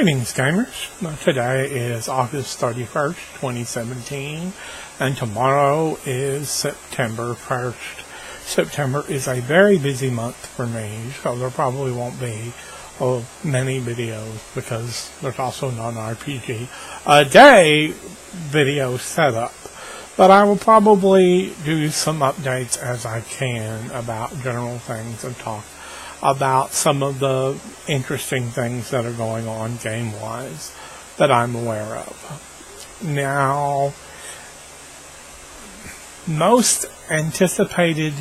Greetings, gamers. Today is August 31st, 2017, and tomorrow is September 1st. September is a very busy month for me, so there probably won't be many videos because there's also not an RPGADay video setup. But I will probably do some updates as I can about general things and talk about some of the interesting things that are going on game-wise that I'm aware of. Now, most anticipated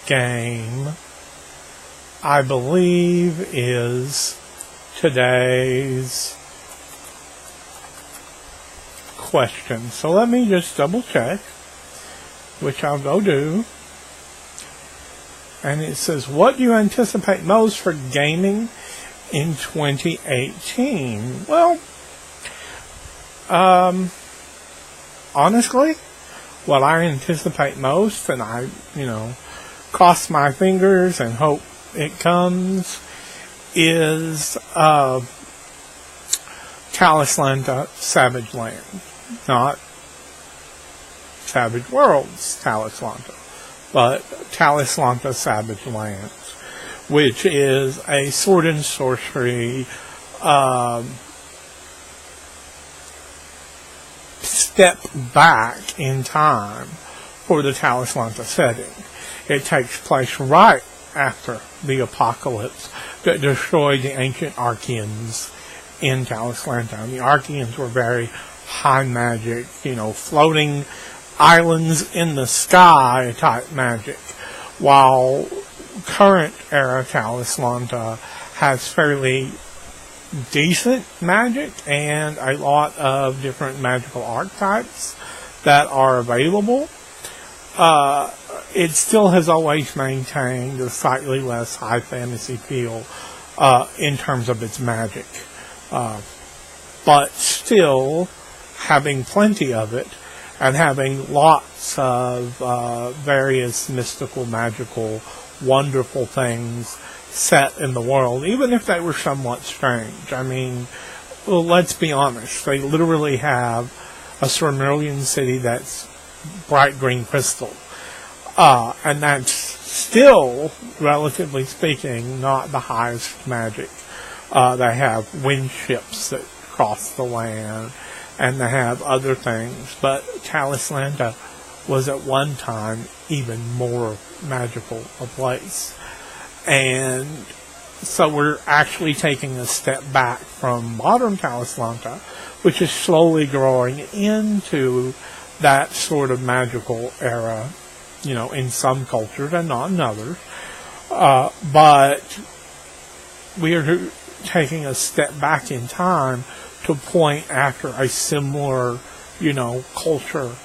game, I believe, is today's question. So let me just double check, which I'll go do. And it says, what do you anticipate most for gaming in 2018? Well, honestly, what I anticipate most, and I, cross my fingers and hope it comes, is Talislanta Savage Land. Not Savage Worlds Talislanta, but Talislanta Savage Lands, which is a sword and sorcery step back in time for the Talislanta setting. It takes place right after the apocalypse that destroyed the ancient Archeans in Talislanta. And the Archeans were very high magic, floating islands in the sky type magic, while current era Talislanta has fairly decent magic and a lot of different magical archetypes that are available. It still has always maintained a slightly less high fantasy feel in terms of its magic, but still having plenty of it and having lots of various mystical, magical, wonderful things set in the world, even if they were somewhat strange. I mean, well, let's be honest. They literally have a Silverlion city that's bright green crystal. And that's still, relatively speaking, not the highest magic. They have wind ships that cross the land, and they have other things. But Talislanta was at one time even more magical a place. And so we're actually taking a step back from modern Talislanta, which is slowly growing into that sort of magical era, in some cultures and not in others. But we are taking a step back in time to point after a similar, culture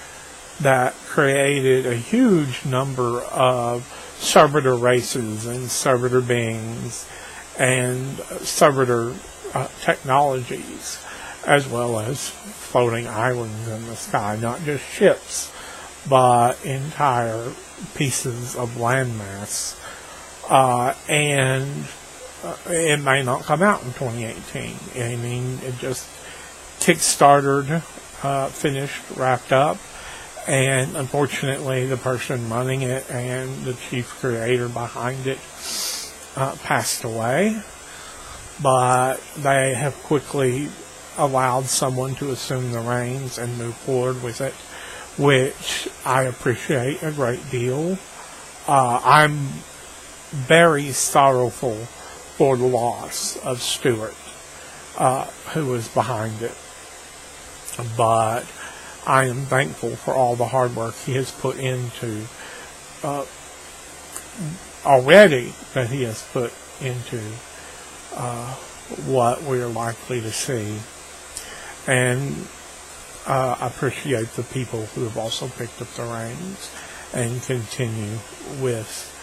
that created a huge number of servitor races and servitor beings and servitor technologies, as well as floating islands in the sky, not just ships, but entire pieces of landmass. And it may not come out in 2018. I mean, it just kickstarted, finished, wrapped up, and unfortunately the person running it and the chief creator behind it passed away. But they have quickly allowed someone to assume the reins and move forward with it, which I appreciate a great deal. I'm very sorrowful for the loss of Stuart, who was behind it. But I am thankful for all the hard work he has put into, already that he has put into what we are likely to see. And appreciate the people who have also picked up the reins and continue with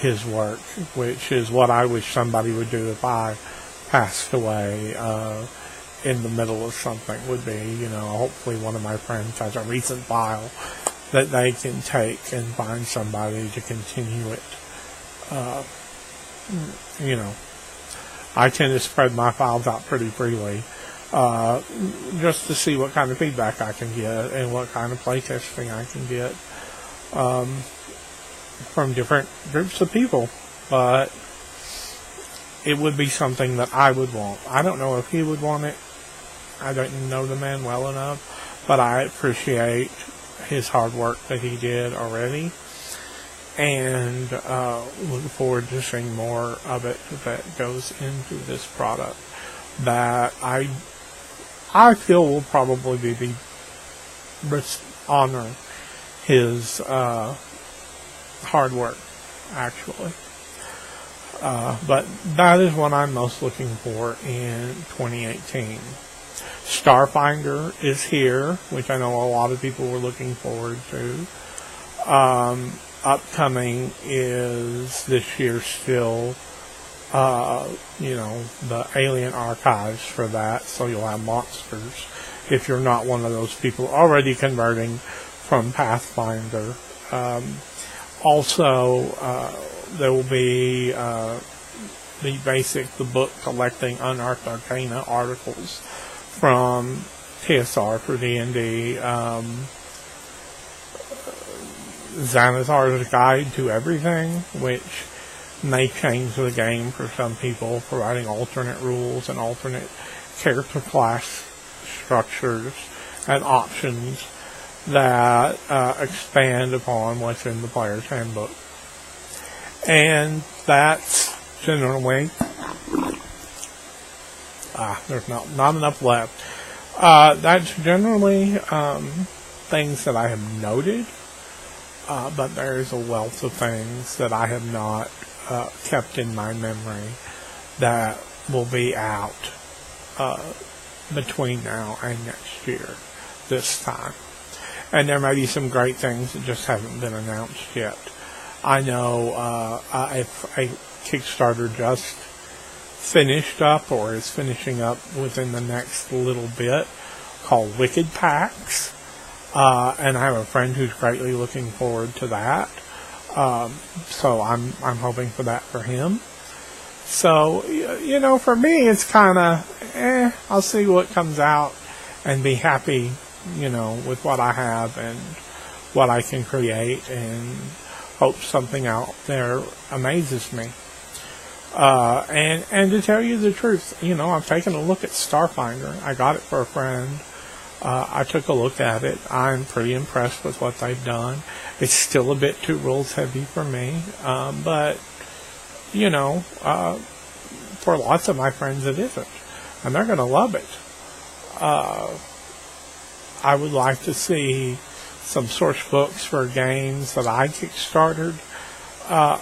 his work, which is what I wish somebody would do if I passed away in the middle of something, would be, hopefully one of my friends has a recent file that they can take and find somebody to continue it, I tend to spread my files out pretty freely, just to see what kind of feedback I can get and what kind of playtesting I can get from different groups of people. But it would be something that I would want. I don't know if he would want it. I don't know the man well enough, but I appreciate his hard work that he did already, and look forward to seeing more of it that goes into this product that I feel will probably be honor his hard work, actually. But that is what I'm most looking for in 2018. Starfinder is here, which I know a lot of people were looking forward to. Upcoming is this year still, the Alien Archives for that, so you'll have monsters if you're not one of those people already converting from Pathfinder. Also, there will be the book collecting Unearthed Arcana articles from TSR for D&D, Xanathar's Guide to Everything, which may change the game for some people, providing alternate rules and alternate character class structures and options that expand upon what's in the player's handbook. And that's generally there's not enough left. That's generally things that I have noted, but there is a wealth of things that I have not kept in my memory that will be out between now and next year, this time. And there may be some great things that just haven't been announced yet. I know a Kickstarter just finished up or is finishing up within the next little bit called Wicked Packs. And I have a friend who's greatly looking forward to that. So I'm hoping for that for him. So, for me, it's kind of, I'll see what comes out and be happy, with what I have and what I can create, and hope something out there amazes me. And to tell you the truth, I've taken a look at Starfinder. I got it for a friend. I took a look at it. I'm pretty impressed with what they've done. It's still a bit too rules heavy for me, but for lots of my friends it isn't, and they're going to love it. I would like to see some source books for games that I kickstarted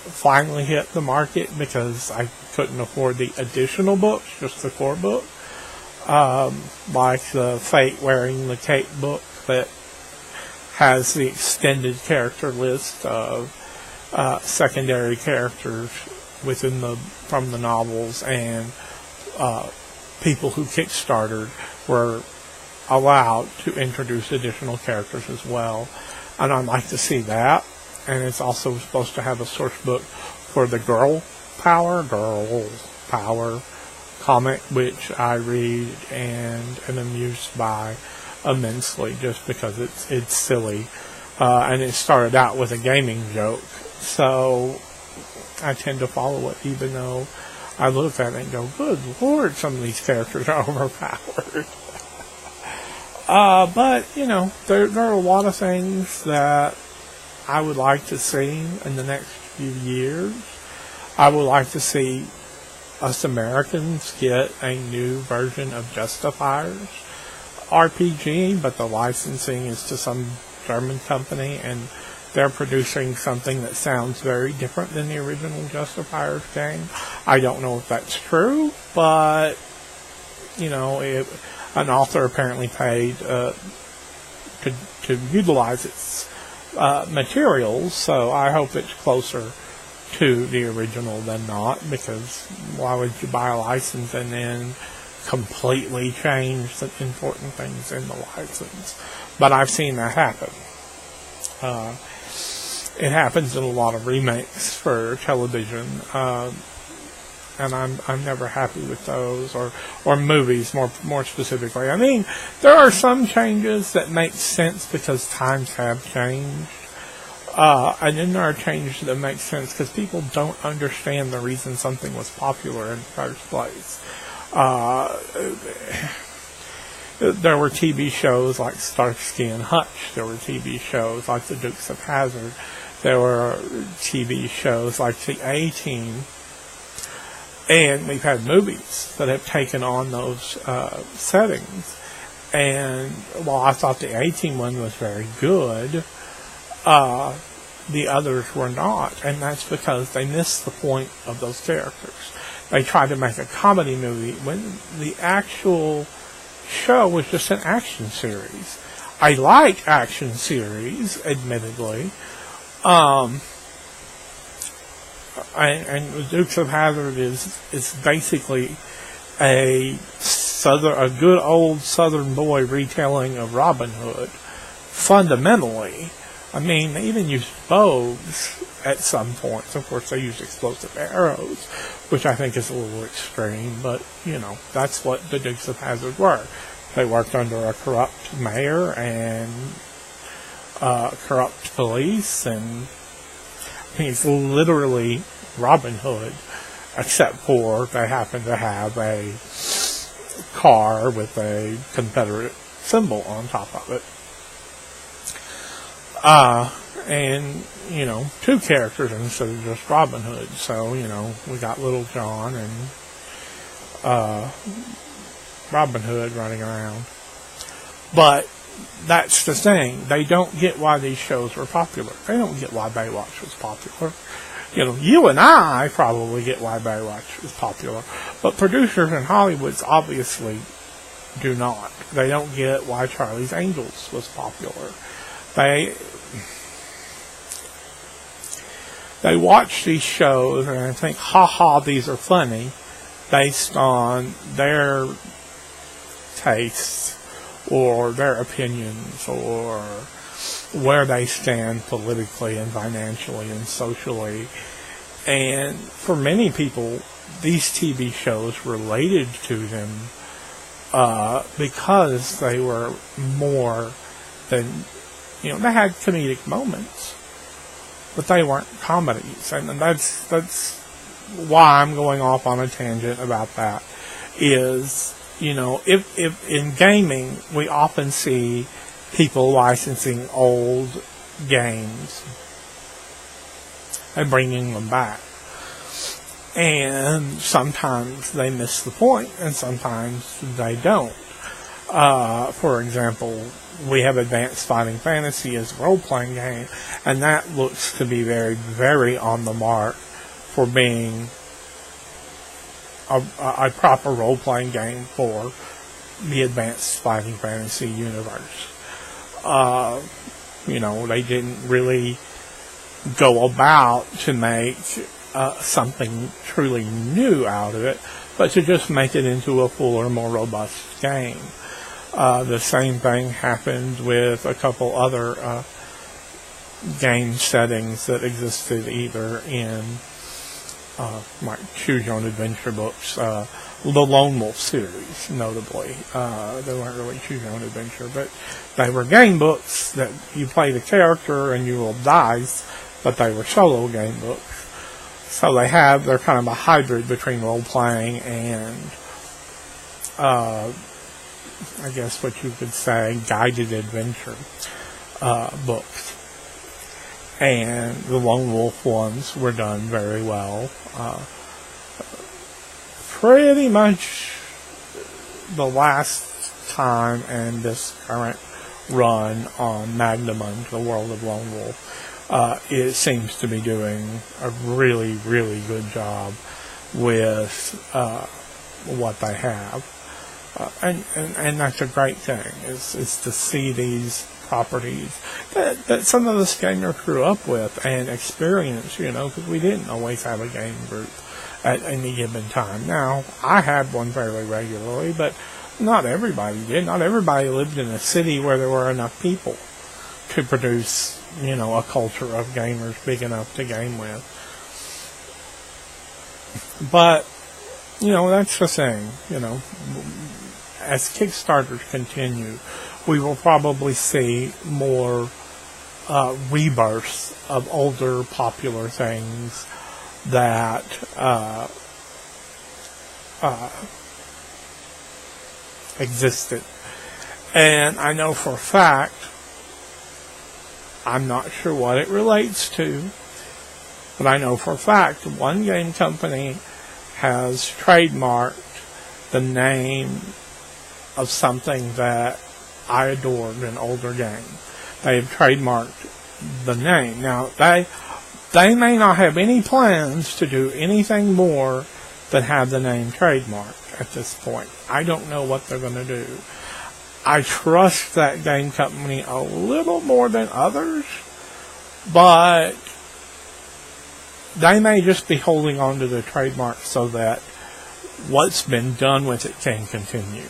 finally hit the market, because I couldn't afford the additional books, just the core book. Like the Fate Wearing the Cape book that has the extended character list of secondary characters from the novels, and people who kickstarted were allowed to introduce additional characters as well. And I'd like to see that. And it's also supposed to have a source book for the Girl Power comic, which I read and am amused by immensely, just because it's silly. And it started out with a gaming joke. So I tend to follow it, even though I look at it and go, good Lord, some of these characters are overpowered. But, there are a lot of things that I would like to see in the next few years. I would like to see us Americans get a new version of Justifiers RPG, but the licensing is to some German company, and they're producing something that sounds very different than the original Justifiers game. I don't know if that's true, but, an author apparently paid to utilize its materials, so I hope it's closer to the original than not, because why would you buy a license and then completely change the important things in the license? But I've seen that happen. It happens in a lot of remakes for television. and I'm never happy with those, or movies more specifically. I mean, there are some changes that make sense because times have changed, and then there are changes that make sense because people don't understand the reason something was popular in the first place. There were TV shows like Starsky and Hutch. There were TV shows like The Dukes of Hazzard. There were TV shows like The A-Team. And we've had movies that have taken on those settings. And while I thought the A-Team one was very good, the others were not. And that's because they missed the point of those characters. They tried to make a comedy movie when the actual show was just an action series. I like action series, admittedly. And the Dukes of Hazzard is basically a good old Southern boy retelling of Robin Hood. Fundamentally, I mean, they even used bows at some points. Of course, they used explosive arrows, which I think is a little extreme, but, you know, that's what the Dukes of Hazzard were. They worked under a corrupt mayor and corrupt police, and I mean, it's literally Robin Hood, except for they happen to have a car with a Confederate symbol on top of it. And, you know, two characters instead of just Robin Hood. So, you know, we got Little John and Robin Hood running around. But that's the thing. They don't get why these shows were popular. They don't get why Baywatch was popular. You know, you and I probably get why Baywatch was popular. But producers in Hollywood obviously do not. They don't get why Charlie's Angels was popular. They watch these shows and they think, ha, these are funny, based on their tastes or their opinions or where they stand politically and financially and socially. And for many people, these TV shows related to them because they were more than, you know, they had comedic moments, but they weren't comedies. And that's why I'm going off on a tangent about that, is, you know, if in gaming, we often see people licensing old games and bringing them back. And sometimes they miss the point, and sometimes they don't. For example, we have Advanced Fighting Fantasy as a role-playing game, and that looks to be very, very on the mark for being a proper role-playing game for the Advanced Fighting Fantasy universe. You know, they didn't really go about to make something truly new out of it, but to just make it into a fuller, more robust game. The same thing happened with a couple other game settings that existed either in like Choose Your Own Adventure books, the Lone Wolf series, notably. They weren't really Choose Your Own Adventure, but they were game books that you play the character and you roll dice, but they were solo game books. So they're kind of a hybrid between role-playing and, I guess what you could say, guided adventure books. And the Lone Wolf ones were done very well. Pretty much the last time in this current run on Magnamund, the World of Lone Wolf, it seems to be doing a really, really good job with what they have. And that's a great thing, is to see these properties that some of us gamers grew up with and experienced, you know, because we didn't always have a game group at any given time. Now, I had one fairly regularly, but not everybody did. Not everybody lived in a city where there were enough people to produce, you know, a culture of gamers big enough to game with. But that's the thing. As Kickstarters continue, we will probably see more rebirths of older popular things that existed. And I know for a fact, I'm not sure what it relates to, but I know for a fact one game company has trademarked the name of something that I adored, an older game. They have trademarked the name. Now, they may not have any plans to do anything more than have the name trademarked at this point. I don't know what they're going to do. I trust that game company a little more than others, but they may just be holding on to the trademark so that what's been done with it can continue.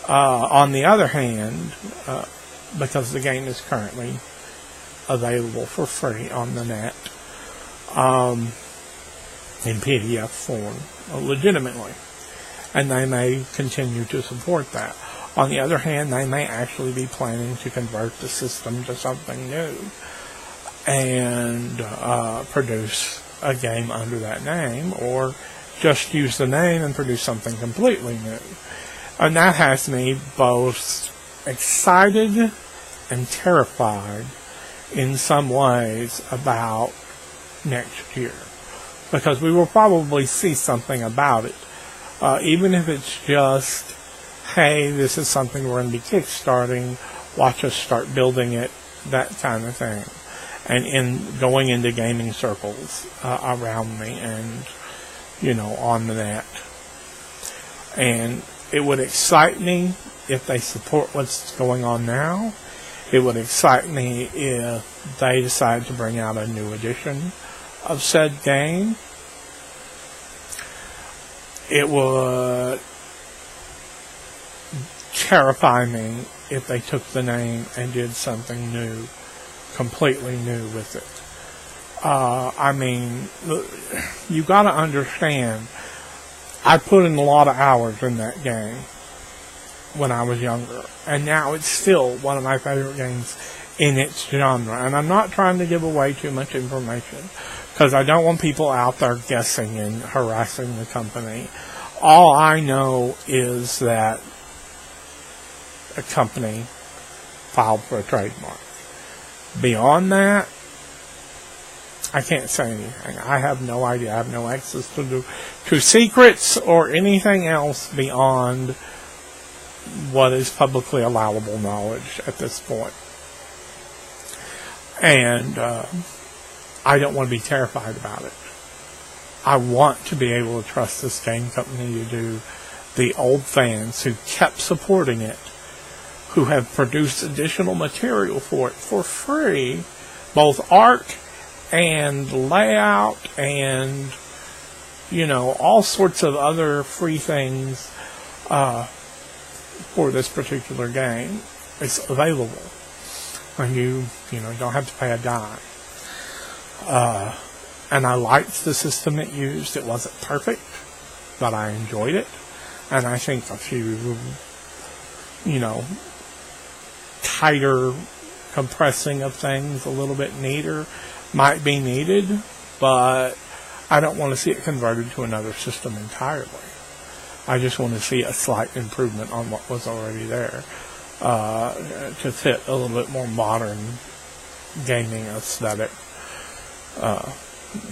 On the other hand, because the game is currently available for free on the net, in PDF form, legitimately, and they may continue to support that. On the other hand, they may actually be planning to convert the system to something new and produce a game under that name, or just use the name and produce something completely new. And that has me both excited and terrified in some ways about next year, because we will probably see something about it, even if it's just, hey, this is something we're going to be kickstarting, watch us start building it, that kind of thing, and in going into gaming circles around me and on the net. And it would excite me if they support what's going on now. It would excite me if they decide to bring out a new edition of said game. It would terrify me if they took the name and did something new, completely new with it. You gotta understand, I put in a lot of hours in that game when I was younger, and now it's still one of my favorite games in its genre. And I'm not trying to give away too much information, because I don't want people out there guessing and harassing the company. All I know is that a company filed for a trademark. Beyond that, I can't say anything. I have no idea. I have no access to secrets or anything else beyond what is publicly allowable knowledge at this point. And I don't want to be terrified about it. I want to be able to trust this game company to do the old fans who kept supporting it, who have produced additional material for it for free, both art and layout and, all sorts of other free things for this particular game. It's available. And you don't have to pay a dime. And I liked the system it used. It wasn't perfect, but I enjoyed it. And I think a few, tighter compressing of things, a little bit neater, might be needed, but I don't want to see it converted to another system entirely. I just want to see a slight improvement on what was already there, to fit a little bit more modern gaming aesthetic,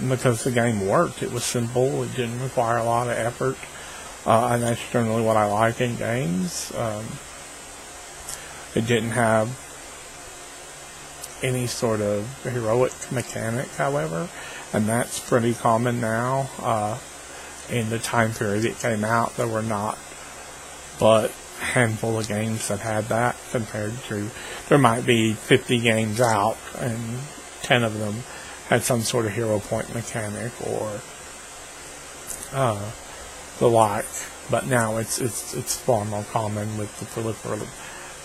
because the game worked. It was simple. It didn't require a lot of effort, and that's generally what I like in games. It didn't have any sort of heroic mechanic, however, and that's pretty common now. In the time period it came out, there were not but a handful of games that had that, compared to, there might be 50 games out and 10 of them had some sort of hero point mechanic or the like. But now it's far more common with the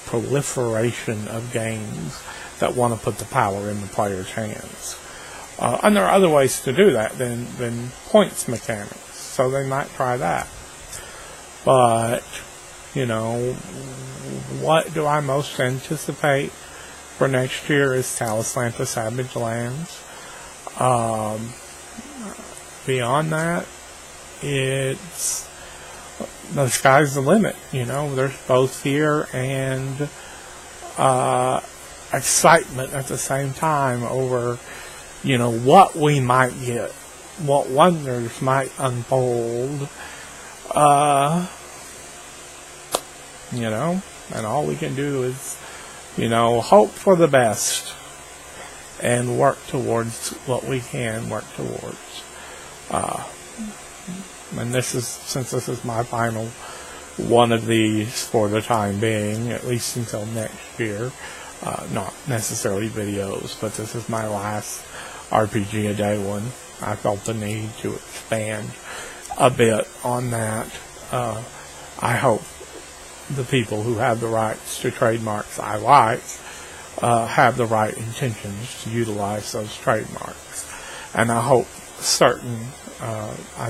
proliferation of games that want to put the power in the player's hands. And there are other ways to do that than points mechanics. so they might try that. But, you know, what do I most anticipate for next year is Talislanta Savage Lands. Beyond that, it's the sky's the limit. You know, there's both fear and excitement at the same time over, you know, what we might get, what wonders might unfold. You know, and all we can do is, you know, hope for the best and work towards what we can work towards. And this is, since this is my final one of these for the time being, at least until next year, not necessarily videos, but this is my last RPG-A-Day one. I felt the need to expand a bit on that. I hope the people who have the rights to trademarks I like have the right intentions to utilize those trademarks. And I hope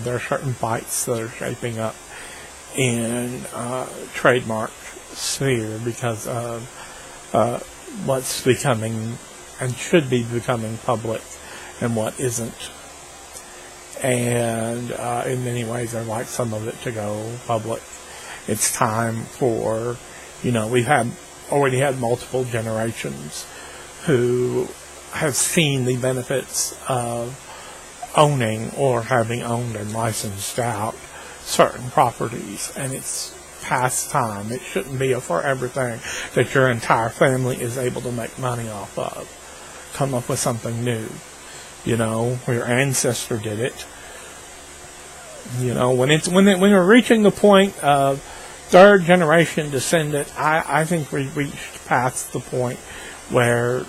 there are certain bites that are shaping up in trademark sphere because of what's becoming and should be becoming public and what isn't. And in many ways I'd like some of it to go public. It's time for, you know, we've already had multiple generations who have seen the benefits of owning or having owned and licensed out certain properties, and it's past time. It shouldn't be a forever thing that your entire family is able to make money off of. Come up with something new. You know, your ancestor did it. You know, when we're reaching the point of third generation descendant, I think we've reached past the point where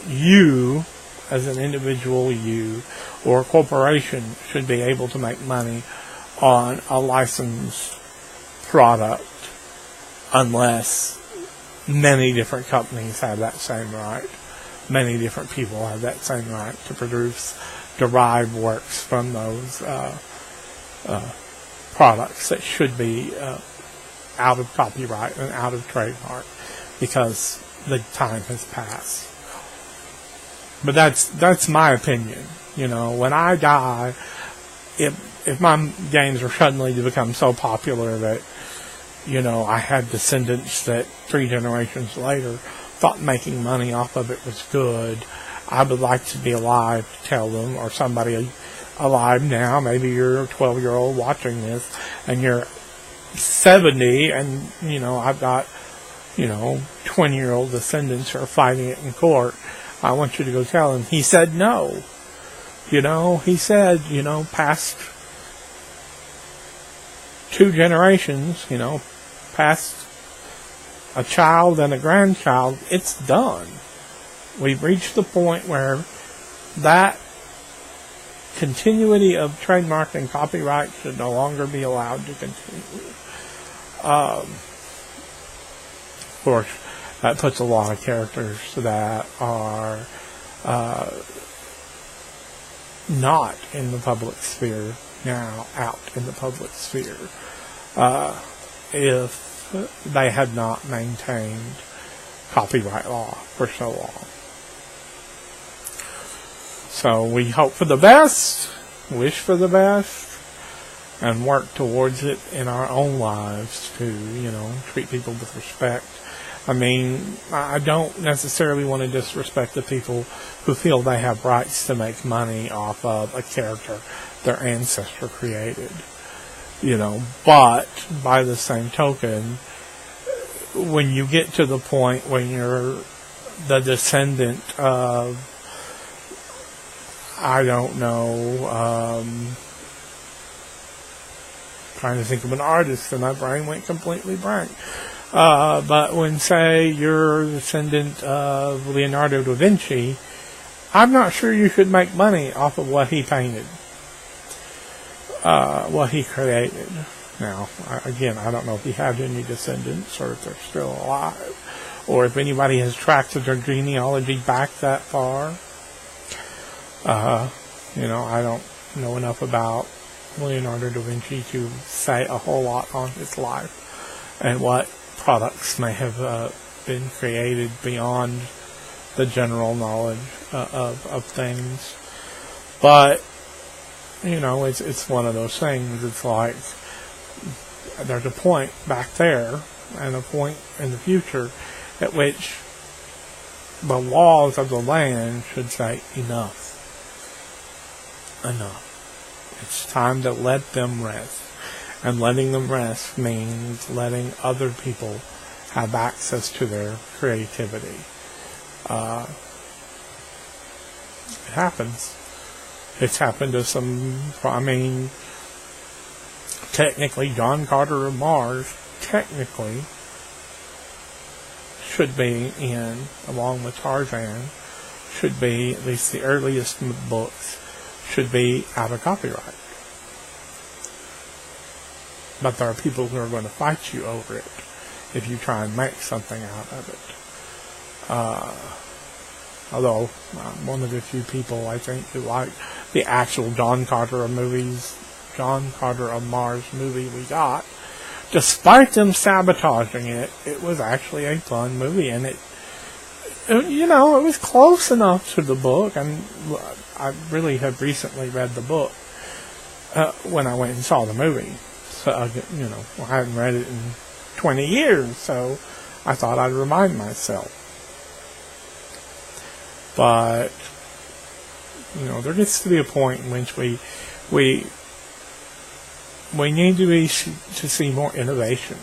you, as an individual, you or a corporation, should be able to make money on a licensed product unless many different companies have that same right. Many different people have that same right to produce derived works from those products that should be out of copyright and out of trademark because the time has passed. But that's my opinion. You know, when I die, if my games are suddenly to become so popular that, you know, I had descendants that 3 generations later thought making money off of it was good, I would like to be alive to tell them, or somebody alive now, maybe you're a 12-year-old watching this, and you're 70, and, you know, I've got, you know, 20-year-old descendants who are fighting it in court. I want you to go tell him. He said no. You know, he said, you know, past 2 generations, you know, past a child and a grandchild, it's done. We've reached the point where that continuity of trademark and copyright should no longer be allowed to continue. Of course, that puts a lot of characters that are not in the public sphere now out in the public sphere if they had not maintained copyright law for so long. So we hope for the best, wish for the best, and work towards it in our own lives to, you know, treat people with respect. I mean, I don't necessarily want to disrespect the people who feel they have rights to make money off of a character their ancestor created. You know, but by the same token, when you get to the point when you're the descendant of, I don't know, trying to think of an artist and my brain went completely blank. But when, say, you're a descendant of Leonardo da Vinci, I'm not sure you should make money off of what he painted, what he created. Now, again, I don't know if he had any descendants or if they're still alive, or if anybody has tracked their genealogy back that far. You know, I don't know enough about Leonardo da Vinci to say a whole lot on his life and what products may have been created beyond the general knowledge of things. But, it's one of those things. It's like there's a point back there and a point in the future at which the laws of the land should say, enough. It's time to let them rest. And letting them rest means letting other people have access to their creativity. It happens. It's happened to technically John Carter of Mars, should be in, along with Tarzan, should be, at least the earliest books, should be out of copyright. But there are people who are going to fight you over it if you try and make something out of it. Although I'm one of the few people, I think, who like the actual John Carter of Mars movie we got. Despite them sabotaging it, it was actually a fun movie, and it was close enough to the book, and I really have recently read the book when I went and saw the movie. So, I hadn't read it in 20 years, so I thought I'd remind myself. But, there gets to be a point in which we need to see more innovation.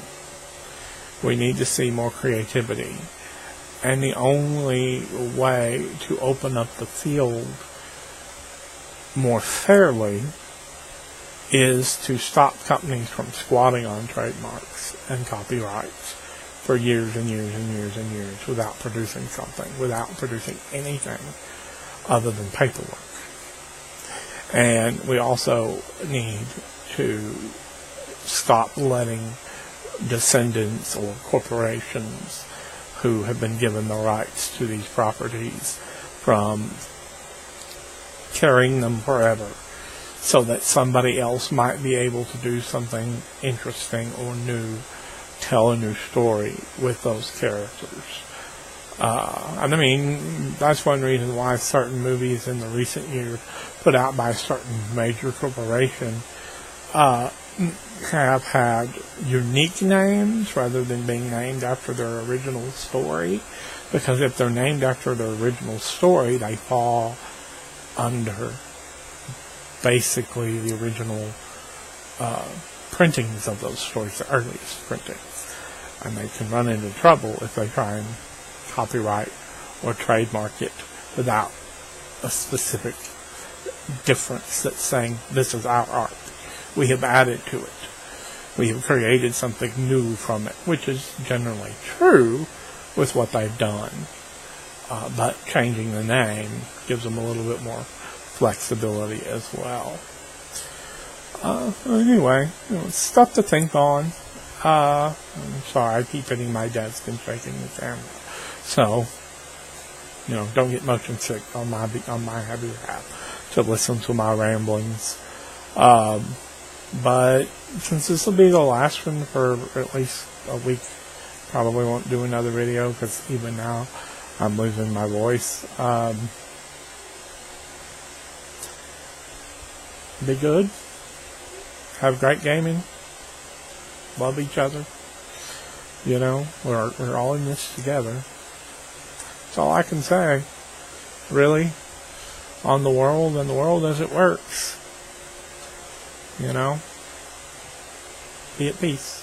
We need to see more creativity. And the only way to open up the field more fairly is to stop companies from squatting on trademarks and copyrights for years and years and years and years without producing something, without producing anything other than paperwork. And we also need to stop letting descendants or corporations who have been given the rights to these properties from carrying them forever, so that somebody else might be able to do something interesting or new, tell a new story with those characters. That's one reason why certain movies in the recent years put out by a certain major corporation have had unique names rather than being named after their original story. Because if they're named after their original story, they fall under basically the original printings of those stories, the earliest printings. And they can run into trouble if they try and copyright or trademark it without a specific difference that's saying, this is our art. We have added to it. We have created something new from it, which is generally true with what they've done. But changing the name gives them a little bit more flexibility as well. Anyway, it's stuff to think on. I'm sorry, I keep hitting my desk and shaking the camera. So, don't get motion sick on my behalf to listen to my ramblings. But since this will be the last one for at least a week, probably won't do another video because even now I'm losing my voice. Be good. Have great gaming. Love each other. We're all in this together. That's all I can say. Really. On the world and the world as it works. Be at peace.